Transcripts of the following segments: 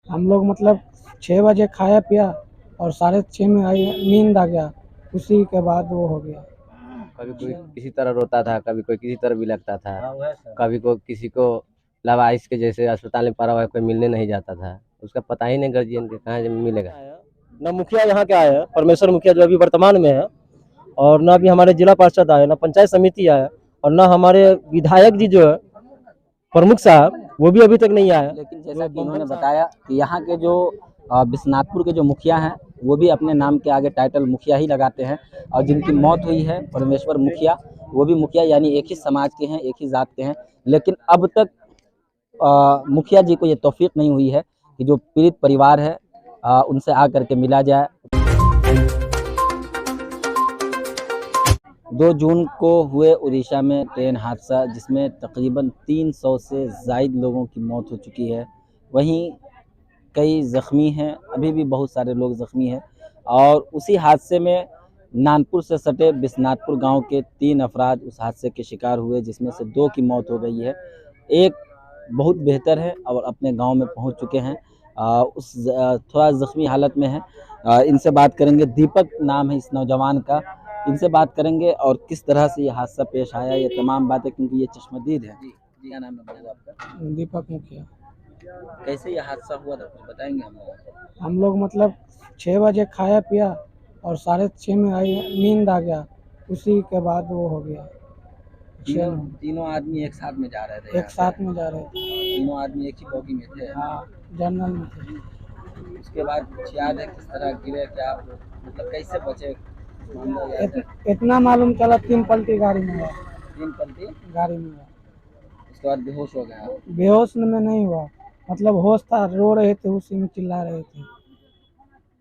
हम लोग मतलब 6 बजे खाया पिया और 6:30 में नींद आ गया, उसी के बाद वो हो गया। कभी कोई किसी तरह रोता था, कभी कोई किसी तरह बिलखता था, कभी को किसी को लावारिस के जैसे अस्पताल में पड़ा हुआ है, कोई मिलने नहीं जाता था। उसका पता ही नहीं गार्जियन के कहाँ मिलेगा। न मुखिया यहाँ के आए हैं, परमेश्वर मुखिया जो अभी वर्तमान में है, और न अभी हमारे जिला पार्षद आए, न पंचायत समिति आया, और न हमारे विधायक जी जो है प्रमुख साहब वो भी अभी तक नहीं आया। लेकिन जैसा कि उन्होंने बताया कि यहाँ के जो बिस्नातपुर के जो मुखिया हैं वो भी अपने नाम के आगे टाइटल मुखिया ही लगाते हैं, और जिनकी मौत हुई है परमेश्वर मुखिया, वो भी मुखिया यानी एक ही समाज के हैं, एक ही जात के हैं। लेकिन अब तक मुखिया जी को ये तौफीक नहीं हुई है कि जो पीड़ित परिवार है उनसे आकर के मिला जाए। 2 जून को हुए उड़ीसा में ट्रेन हादसा, जिसमें तकरीबन 300 से ज़ायद लोगों की मौत हो चुकी है। वहीं कई ज़ख्मी हैं, अभी भी बहुत सारे लोग ज़ख्मी हैं। और उसी हादसे में नानपुर से सटे बिस्नातपुर गांव के 3 अफराद उस हादसे के शिकार हुए, जिसमें से 2 की मौत हो गई है। एक बहुत बेहतर है और अपने गांव में पहुंच चुके हैं, थोड़ा ज़ख्मी हालत में है। इनसे बात करेंगे, दीपक नाम है इस नौजवान का, इनसे बात करेंगे और किस तरह से ये हादसा पेश आया, ये तमाम बातें, क्योंकि ये चश्मदीद है। जी, क्या नाम है आपका? दीपक मुखिया। कैसे ये हादसा हुआ था, कुछ बताएंगे हम लोग? हम लोग मतलब 6 बजे खाया पिया और 6:30 में नींद आ गया, उसी के बाद वो हो गया। तीनों आदमी एक साथ में जा रहे थे? एक साथ में जा रहे थे। तीनों आदमी एक ही बोगी में थे? हाँ, जनरल में थे। उसके बाद कुछ याद है किस तरह गिरे, क्या मतलब कैसे बचे? इतना मालूम चला 3 पलटी गाड़ी में हुआ। 3 पलटी गाड़ी में हुआ। उसके बाद बेहोश हो गया? बेहोश में नहीं हुआ, मतलब होश था, रो रहे थे, उसी में चिल्ला रहे थे।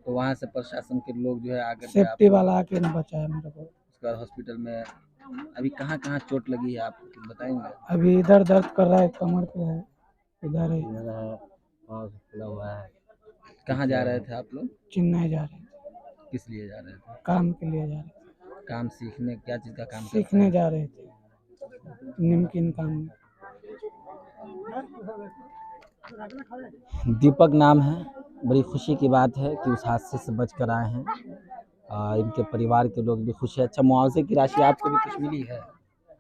तो वहाँ से प्रशासन के लोग जो है आकर सेफ्टी वाला आके न बचाया मेरे को। उसके बाद हॉस्पिटल में अभी कहाँ कहाँ चोट लगी है आप बताएंगे? अभी इधर दर्द कर रहा है, कमर पे है, इधर है, खुला हुआ है। कहाँ जा रहे थे आप लोग? चेन्नई जा रहे थे। किस लिए जा रहे थे? काम के लिए जा रहे थे। काम सीखने? क्या चीज़ का काम? सीखने जा रहे थे, नमकीन काम में। दीपक नाम है। बड़ी खुशी की बात है कि उस हादसे से बच कर आए हैं। इनके परिवार के लोग भी खुश हैं। अच्छा, मुआवजे की राशि आपको भी कुछ मिली है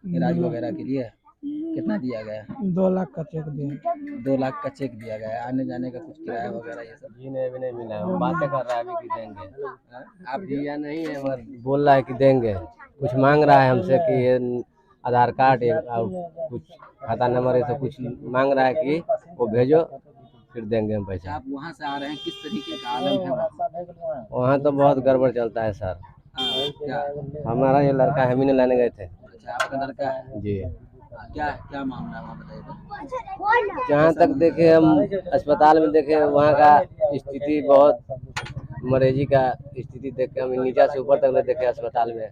इलाज वगैरह के लिए? कितना दिया गया है? 2 लाख का चेक दिया। 2 लाख का चेक दिया गया है। आने जाने का कुछ किराया वगैरह ये सब? जी नहीं, अभी नहीं मिला है। बातें कर रहा है अभी कि देंगे। आप दिया नहीं है, मगर बोल रहा है कि देंगे। कुछ मांग रहा है हमसे कि ये आधार कार्ड और कुछ खाता नंबर ऐसे कुछ मांग रहा है कि वो भेजो, फिर देंगे हम पैसा। आप वहाँ से आ रहे हैं, किस तरीके का आलम है वहाँ तो बहुत गड़बड़ चलता है सर। क्या? हमारा ये लड़का हम ही ने लाने गए थे। अच्छा, आपका लड़का है? जी, क्या क्या मामला है बताइए। जहाँ तक देखे हम अस्पताल में देखे, वहाँ का स्थिति बहुत, मरीजी का स्थिति देख के हम नीचे से ऊपर तक देखे, अस्पताल में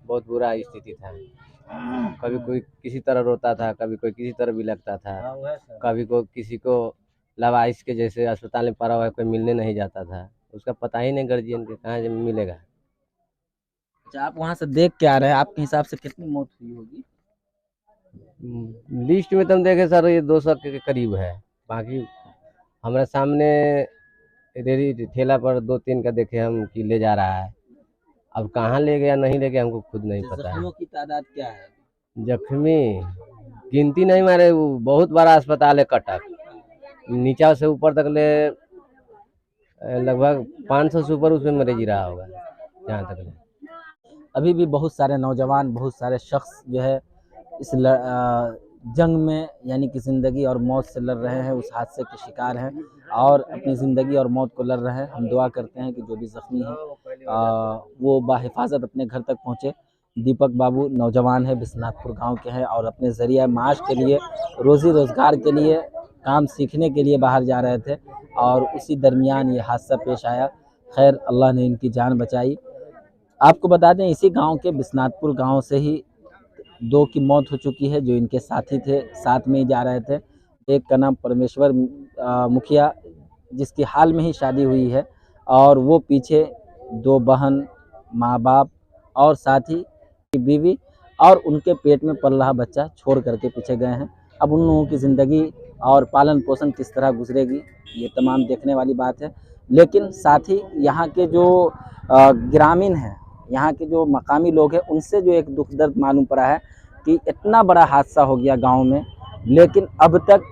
बहुत बुरा स्थिति था। कभी कोई किसी तरह रोता था, कभी कोई किसी तरह बिलखता था, कभी को किसी को लावारिस के जैसे अस्पताल में पड़ा हुआ है, कोई मिलने नहीं जाता था। उसका पता ही नहीं गार्जियन के कहाँ मिलेगा। अच्छा, आप वहाँ से देख के आ रहे हैं, आपके हिसाब से कितनी मौत हुई होगी? लिस्ट में तुम देखे सर, ये 200 के करीब है। बाकी हमारे सामने रेडी ठेला पर 2-3 का देखे हम कि ले जा रहा है। अब कहाँ ले गया नहीं ले गया हमको खुद नहीं पता है। जख्मियों की तादाद क्या है? जख्मी गिनती नहीं मारे, वो बहुत बड़ा अस्पताल है कटक, नीचा से ऊपर तक ले लगभग 500 से ऊपर उसमें मरीज रहा होगा जहाँ तक ले। अभी भी बहुत सारे नौजवान, बहुत सारे शख्स जो है इस जंग में यानी कि ज़िंदगी और मौत से लड़ रहे हैं, उस हादसे के शिकार हैं और अपनी ज़िंदगी और मौत को लड़ रहे हैं। हम दुआ करते हैं कि जो भी ज़ख्मी हैं वो बाहिफाजत अपने घर तक पहुँचे। दीपक बाबू नौजवान है, बिस्नातपुर गांव के हैं और अपने ज़रिया माश के लिए, रोज़ी रोज़गार के लिए, काम सीखने के लिए बाहर जा रहे थे और उसी दरमियान ये हादसा पेश आया। खैर, अल्लाह ने इनकी जान बचाई। आपको बता दें, इसी गांव के बिस्नातपुर गांव से ही 2 की मौत हो चुकी है जो इनके साथी थे, साथ में ही जा रहे थे। एक का नाम परमेश्वर मुखिया, जिसकी हाल में ही शादी हुई है, और वो पीछे 2 बहन, माँ बाप और साथ ही बीवी और उनके पेट में पल रहा बच्चा छोड़ करके पीछे गए हैं। अब उन लोगों की ज़िंदगी और पालन पोषण किस तरह गुजरेगी, ये तमाम देखने वाली बात है। लेकिन साथ ही यहाँ के जो ग्रामीण हैं, यहाँ के जो मकामी लोग हैं, उनसे जो एक दुख दर्द मालूम पड़ा है कि इतना बड़ा हादसा हो गया गांव में, लेकिन अब तक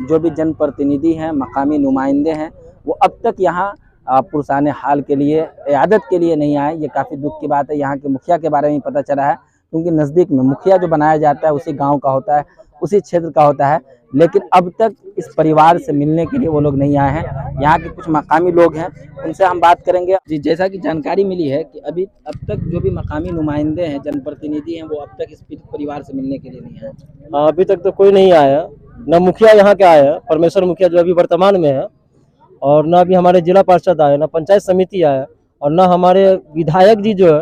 जो भी जनप्रतिनिधि हैं, मकामी नुमाइंदे हैं, वो अब तक यहाँ पुरसाने हाल के लिए, इयादत के लिए नहीं आए। ये काफ़ी दुख की बात है। यहाँ के मुखिया के बारे में पता चला है, क्योंकि नज़दीक में मुखिया जो बनाया जाता है उसी गांव का होता है, उसी क्षेत्र का होता है, लेकिन अब तक इस परिवार से मिलने के लिए वो लोग नहीं आए हैं। यहाँ के कुछ मकामी लोग हैं, उनसे हम बात करेंगे। जी, जैसा कि जानकारी मिली है कि अब तक जो भी मकामी नुमाइंदे हैं, जनप्रतिनिधि हैं, वो अब तक इस पीड़ित परिवार से मिलने के लिए नहीं आए। अभी तक तो कोई नहीं आया, न मुखिया यहाँ के आया, परमेश्वर मुखिया जो अभी वर्तमान में है, और न भी हमारे जिला पार्षद आए, न पंचायत समिति आया, और न हमारे विधायक जी जो है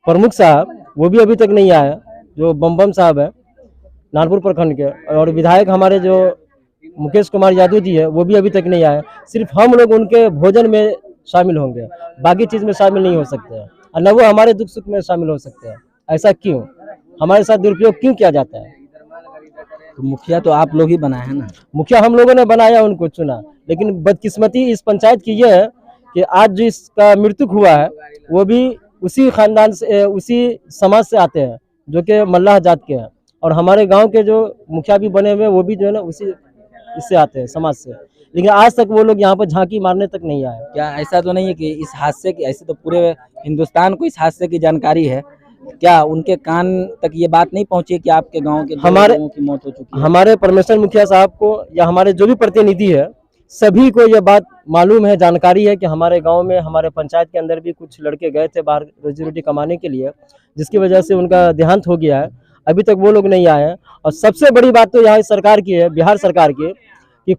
प्रमुख साहब, वो भी अभी तक नहीं आया, जो बम साहब है नानपुर प्रखंड के। और विधायक हमारे जो मुकेश कुमार यादव जी है, वो भी अभी तक नहीं आए। सिर्फ हम लोग उनके भोजन में शामिल होंगे, बाकी चीज़ में शामिल नहीं हो सकते हैं, और न वो हमारे दुख सुख में शामिल हो सकते हैं। ऐसा क्यों? हमारे साथ दुरुपयोग क्यों किया जाता है? तो मुखिया तो आप लोग ही बनाए हैं ना? मुखिया हम लोगों ने बनाया, उनको चुना, लेकिन बदकिस्मती इस पंचायत की यह है कि आज जो इसका मृत्यु हुआ है वो भी उसी खानदान से, उसी समाज से आते हैं, जो कि मल्लाह जात के हैं। और हमारे गांव के जो मुखिया भी बने हुए वो भी जो है ना उसी इससे आते हैं, समाज से। लेकिन आज तक वो लोग यहाँ पर झांकी मारने तक नहीं आए। क्या ऐसा तो नहीं है कि इस हादसे की, ऐसे तो पूरे हिंदुस्तान को इस हादसे की जानकारी है, क्या उनके कान तक ये बात नहीं पहुंची कि आपके गांव के हमारे लोगों की मौत हो चुकी है? हमारे परमेश्वर मुखिया साहब को या हमारे जो भी प्रतिनिधि है, सभी को ये बात मालूम है, जानकारी है कि हमारे गांव में, हमारे पंचायत के अंदर भी कुछ लड़के गए थे बाहर रोजी रोटी कमाने के लिए, जिसकी वजह से उनका देहांत हो गया है। अभी तक वो लोग नहीं आए हैं। और सबसे बड़ी बात तो यहाँ सरकार की है, बिहार सरकार की, कि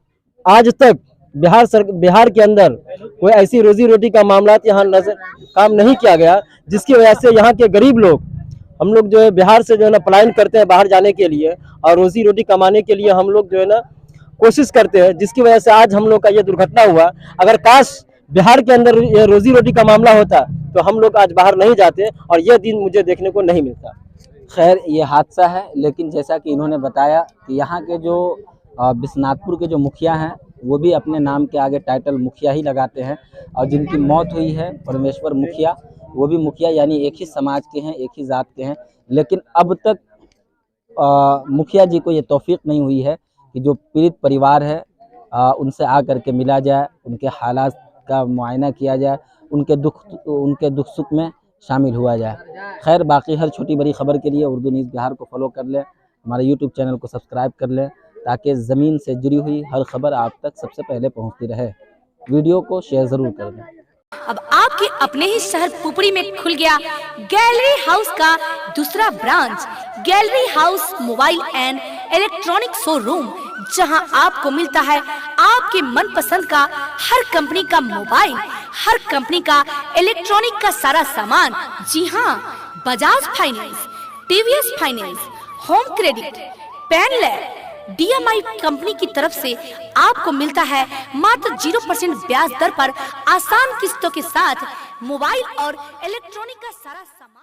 आज तक बिहार के अंदर कोई ऐसी रोजी रोटी का मामला यहाँ नजर काम नहीं किया गया, जिसकी वजह से यहाँ के गरीब लोग, हम लोग जो है बिहार से जो है ना पलायन करते हैं बाहर जाने के लिए, और रोजी रोटी कमाने के लिए हम लोग जो है ना कोशिश करते हैं, जिसकी वजह से आज हम लोग का ये दुर्घटना हुआ। अगर काश बिहार के अंदर ये रोजी रोटी का मामला होता तो हम लोग आज बाहर नहीं जाते, और ये दिन मुझे देखने को नहीं मिलता। खैर, ये हादसा है, लेकिन जैसा कि इन्होंने बताया कि यहाँ के जो बिस्नाथपुर के जो मुखिया हैं, वो भी अपने नाम के आगे टाइटल मुखिया ही लगाते हैं, और जिनकी मौत हुई है परमेश्वर मुखिया, वो भी मुखिया, यानी एक ही समाज के हैं, एक ही जात के हैं। लेकिन अब तक मुखिया जी को ये तौफीक नहीं हुई है कि जो पीड़ित परिवार है उनसे आकर के मिला जाए, उनके हालात का मुआयना किया जाए, उनके दुख सुख में शामिल हुआ जाए। खैर, बाकी हर छोटी बड़ी खबर के लिए उर्दू न्यूज़ बिहार को फॉलो कर लें, हमारे यूट्यूब चैनल को सब्सक्राइब कर लें, ताकि ज़मीन से जुड़ी हुई हर खबर आप तक सबसे पहले पहुंचती रहे। वीडियो को शेयर ज़रूर कर दें। अब आपके अपने ही शहर पुपरी में खुल गया गैलरी हाउस का दूसरा branch, gallery house mobile and electronic showroom, जहां आपको मिलता है आपके मनपसंद का हर कंपनी का मोबाइल, हर कंपनी का इलेक्ट्रॉनिक का सारा सामान। जी हाँ, Bajaj finance, TVS finance, home credit, पेनलैब, DMI कंपनी की तरफ से आपको मिलता है मात्र 0% ब्याज दर पर आसान किस्तों के साथ मोबाइल और इलेक्ट्रॉनिक का सारा सामान।